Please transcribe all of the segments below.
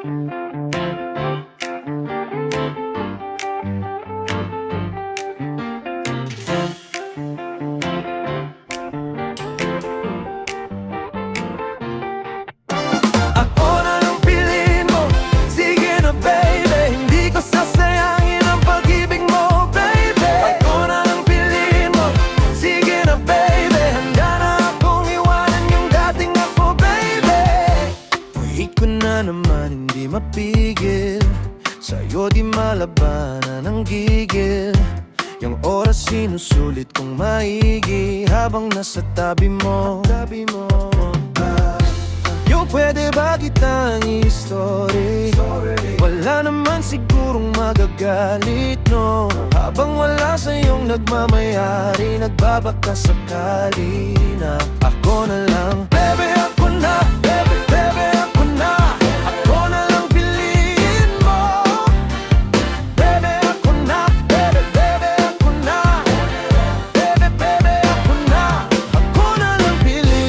Ako na lang piliin mo, sige na baby. Hindi ko sasayangin ang pag-ibig mo, baby. Ako na lang piliin mo, sige na baby. Handa na akong iwanan yung dating ako, baby. Wait ko na naman, hindi mapigil. Sa'yo di malabanan ang gigil. Yung oras sinusulit kong maigi habang nasa tabi mo. Yung pwede ba kitang i-story? Wala naman sigurong magagalit, no? Habang wala sa'yong nagmamayari, nagbabaka sakali na ako na lang. Baby, ako na, baby, baby, ako na. Ako na lang piliin mo. Baby, ako na, baby, baby, ako na. Baby, baby, ako na. Ako na lang piliin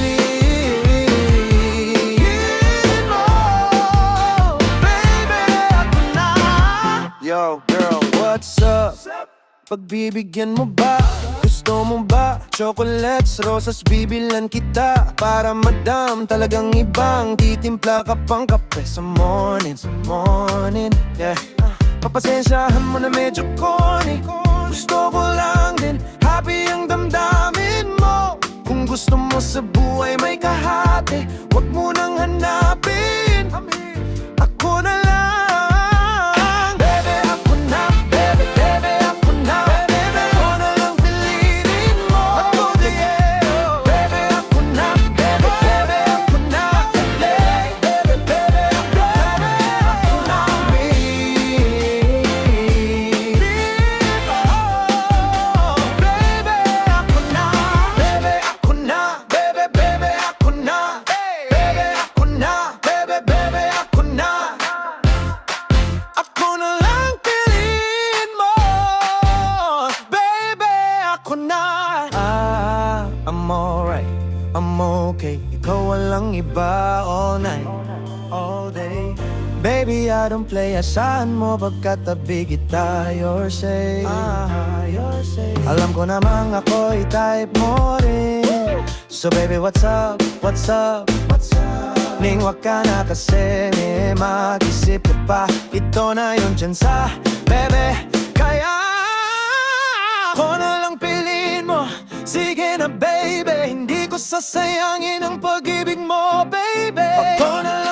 mo. Baby, ako na. Yo, girl, what's up? Pagbibigyan mo ba? Gusto mo ba? Chocolates, rosas, bibilan kita para madam, talagang ibang titimpla ka pang kape sa morning, yeah. Papasensyahan mo na medyo corny. Gusto ko lang din, happy ang damdamin mo. Kung gusto mo sa buhay may kahati, wag mo nang hanapin. Ako na lang. Baby, ako na. Baby, baby, ako na. Baby, ako na lang piliin mo. Ako din. Baby, ako na. Baby, baby, ako na. Baby, baby, ako na. Baby, ako na. Baby, ako na. Baby, baby, ako na. Baby, ako na. Baby, baby, ako na. Ako na lang piliin mo. Baby, ako na. I'm alright, I'm okay. Ikaw walang iba all night, all day. Baby, I don't play. Asahan mo pagkatabi kita, you're safe. Alam ko namang ako'y type mo rin. So baby, what's up, what's up, what's up? Ning wag ka na kasi may mag-isip ka pa. Ito na yung tsansa, baby. Kaya ako na lang piliin mo. Sige na baby, hindi ko sasayangin ang pag-ibig mo, baby. Ako na lang